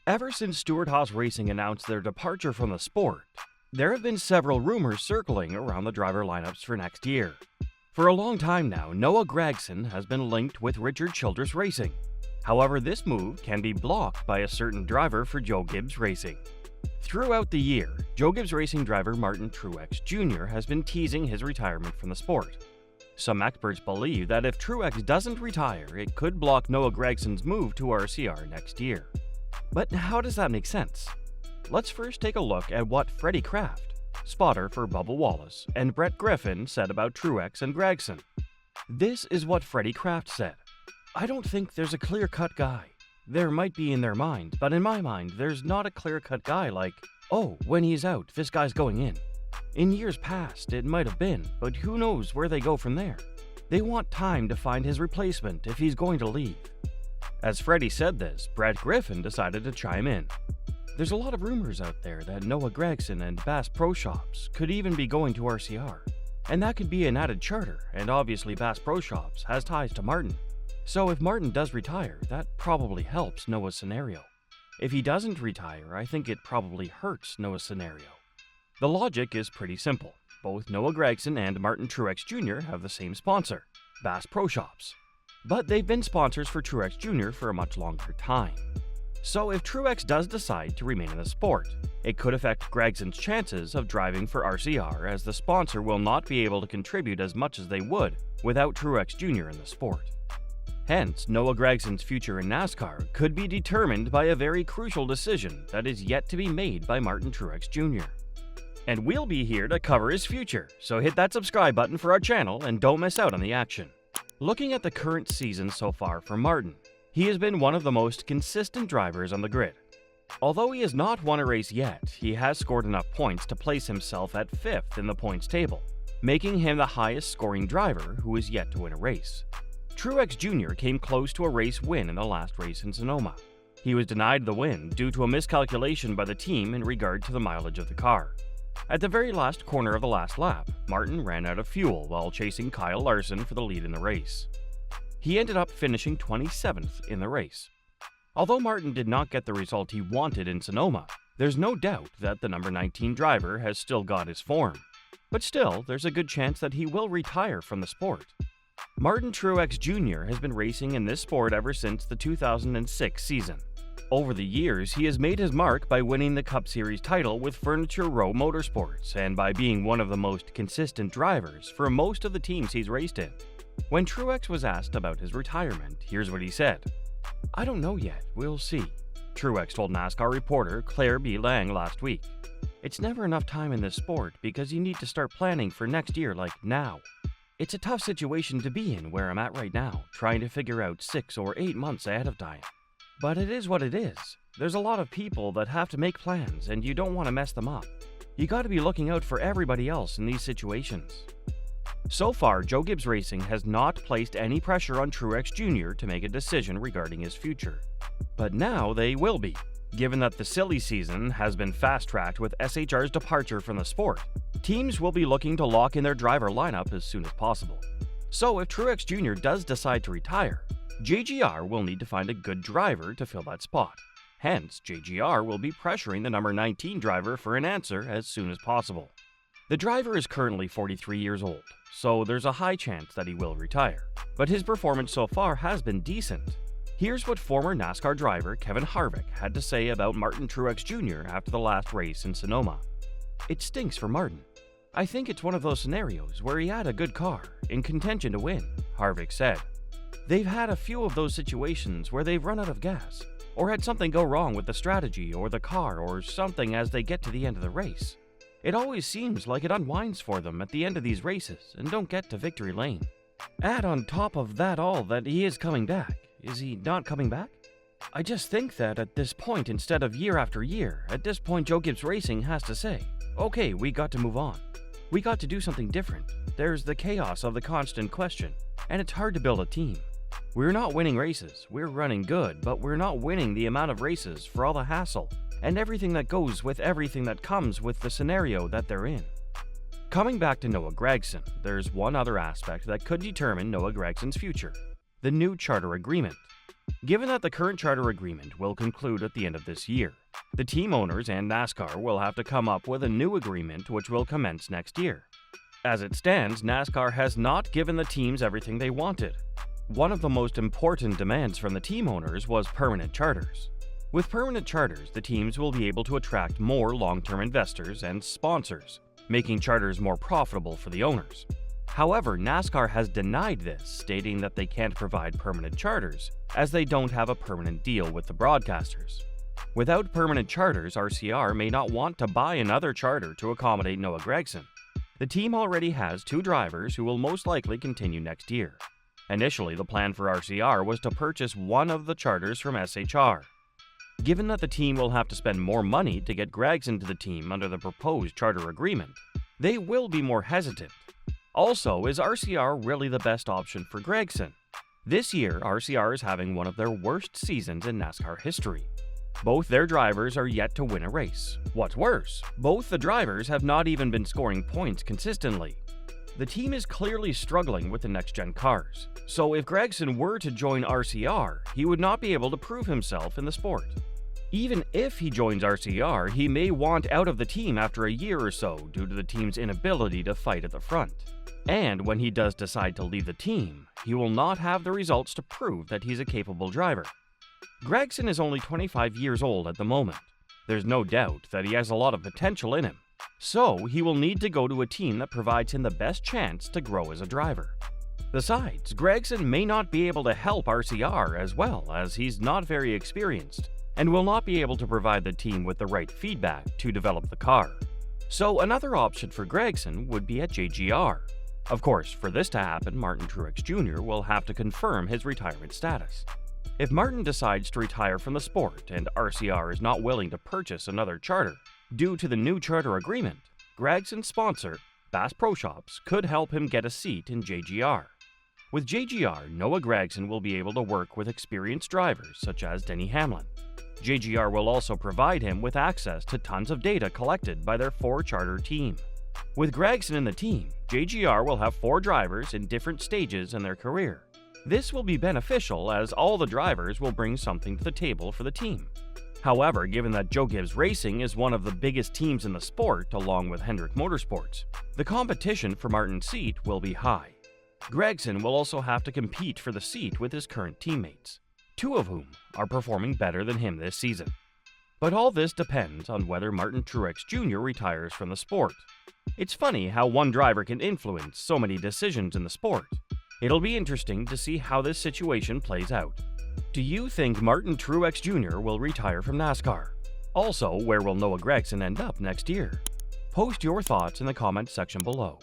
Ever since Stewart-Haas Racing announced their departure from the sport, there have been several rumors circling around the driver lineups for next year. For a long time now, Noah Gragson has been linked with Richard Childress Racing. However, this move can be blocked by a certain driver for Joe Gibbs Racing. Throughout the year, Joe Gibbs Racing driver Martin Truex Jr. has been teasing his retirement from the sport. Some experts believe that if Truex doesn't retire, it could block Noah Gragson's move to RCR next year. But how does that make sense? Let's first take a look at what Freddie Kraft, spotter for Bubba Wallace, and Brett Griffin said about Truex and Gragson. This is what Freddie Kraft said. "I don't think there's a clear-cut guy. There might be in their mind, but in my mind, there's not a clear-cut guy like, oh, when he's out, this guy's going in. In years past, it might have been, but who knows where they go from there. They want time to find his replacement if he's going to leave." As Freddie said this, Brett Griffin decided to chime in. "There's a lot of rumors out there that Noah Gragson and Bass Pro Shops could even be going to RCR. And that could be an added charter, and obviously Bass Pro Shops has ties to Martin. So if Martin does retire, that probably helps Noah's scenario. If he doesn't retire, I think it probably hurts Noah's scenario." The logic is pretty simple. Both Noah Gragson and Martin Truex Jr. have the same sponsor, Bass Pro Shops. But they've been sponsors for Truex Jr. for a much longer time. So if Truex does decide to remain in the sport, it could affect Gragson's chances of driving for RCR, as the sponsor will not be able to contribute as much as they would without Truex Jr. in the sport. Hence, Noah Gragson's future in NASCAR could be determined by a very crucial decision that is yet to be made by Martin Truex Jr. And we'll be here to cover his future, so hit that subscribe button for our channel and don't miss out on the action. Looking at the current season so far for Martin, he has been one of the most consistent drivers on the grid. Although he has not won a race yet, he has scored enough points to place himself at 5th in the points table, making him the highest scoring driver who is yet to win a race. Truex Jr. came close to a race win in the last race in Sonoma. He was denied the win due to a miscalculation by the team in regard to the mileage of the car. At the very last corner of the last lap, Martin ran out of fuel while chasing Kyle Larson for the lead in the race. He ended up finishing 27th in the race. Although Martin did not get the result he wanted in Sonoma, there's no doubt that the number 19 driver has still got his form. But still, there's a good chance that he will retire from the sport. Martin Truex Jr. has been racing in this sport ever since the 2006 season. Over the years, he has made his mark by winning the Cup Series title with Furniture Row Motorsports and by being one of the most consistent drivers for most of the teams he's raced in. When Truex was asked about his retirement, here's what he said. "I don't know yet, we'll see," Truex told NASCAR reporter Claire B. Lang last week. "It's never enough time in this sport because you need to start planning for next year like now. It's a tough situation to be in where I'm at right now, trying to figure out 6 or 8 months ahead of time. But it is what it is. There's a lot of people that have to make plans and you don't want to mess them up. You got to be looking out for everybody else in these situations." So far, Joe Gibbs Racing has not placed any pressure on Truex Jr. to make a decision regarding his future. But now they will be, given that the silly season has been fast-tracked with SHR's departure from the sport. Teams will be looking to lock in their driver lineup as soon as possible. So if Truex Jr. does decide to retire, JGR will need to find a good driver to fill that spot. Hence, JGR will be pressuring the number 19 driver for an answer as soon as possible. The driver is currently 43 years old, so there's a high chance that he will retire. But his performance so far has been decent. Here's what former NASCAR driver Kevin Harvick had to say about Martin Truex Jr. after the last race in Sonoma. "It stinks for Martin. I think it's one of those scenarios where he had a good car, in contention to win," Harvick said. "They've had a few of those situations where they've run out of gas, or had something go wrong with the strategy or the car or something as they get to the end of the race. It always seems like it unwinds for them at the end of these races and don't get to victory lane. Add on top of that all that he is coming back. Is he not coming back? I just think that at this point, instead of year after year, at this point Joe Gibbs Racing has to say, okay, we got to move on. We got to do something different. There's the chaos of the constant question, and it's hard to build a team. We're not winning races, we're running good, but we're not winning the amount of races for all the hassle and everything that goes with everything that comes with the scenario that they're in." Coming back to Noah Gragson, there's one other aspect that could determine Noah Gragson's future: the new charter agreement. Given that the current charter agreement will conclude at the end of this year, the team owners and NASCAR will have to come up with a new agreement which will commence next year. As it stands, NASCAR has not given the teams everything they wanted. One of the most important demands from the team owners was permanent charters. With permanent charters, the teams will be able to attract more long-term investors and sponsors, making charters more profitable for the owners. However, NASCAR has denied this, stating that they can't provide permanent charters, as they don't have a permanent deal with the broadcasters. Without permanent charters, RCR may not want to buy another charter to accommodate Noah Gragson. The team already has 2 drivers who will most likely continue next year. Initially, the plan for RCR was to purchase one of the charters from SHR. Given that the team will have to spend more money to get Gragson to the team under the proposed charter agreement, they will be more hesitant. Also, is RCR really the best option for Gragson? This year, RCR is having one of their worst seasons in NASCAR history. Both their drivers are yet to win a race. What's worse, both the drivers have not even been scoring points consistently. The team is clearly struggling with the next-gen cars, so if Gragson were to join RCR, he would not be able to prove himself in the sport. Even if he joins RCR, he may want out of the team after a year or so due to the team's inability to fight at the front. And when he does decide to leave the team, he will not have the results to prove that he's a capable driver. Gragson is only 25 years old at the moment. There's no doubt that he has a lot of potential in him, so he will need to go to a team that provides him the best chance to grow as a driver. Besides, Gragson may not be able to help RCR as well, as he's not very experienced, and will not be able to provide the team with the right feedback to develop the car. So another option for Gragson would be at JGR. Of course, for this to happen, Martin Truex Jr. will have to confirm his retirement status. If Martin decides to retire from the sport and RCR is not willing to purchase another charter due to the new charter agreement, Gragson's sponsor, Bass Pro Shops, could help him get a seat in JGR. With JGR, Noah Gragson will be able to work with experienced drivers such as Denny Hamlin. JGR will also provide him with access to tons of data collected by their 4-charter team. With Gragson in the team, JGR will have 4 drivers in different stages in their career. This will be beneficial as all the drivers will bring something to the table for the team. However, given that Joe Gibbs Racing is one of the biggest teams in the sport along with Hendrick Motorsports, the competition for Martin's seat will be high. Gragson will also have to compete for the seat with his current teammates, 2 of whom are performing better than him this season. But all this depends on whether Martin Truex Jr. retires from the sport. It's funny how one driver can influence so many decisions in the sport. It'll be interesting to see how this situation plays out. Do you think Martin Truex Jr. will retire from NASCAR? Also, where will Noah Gragson end up next year? Post your thoughts in the comments section below.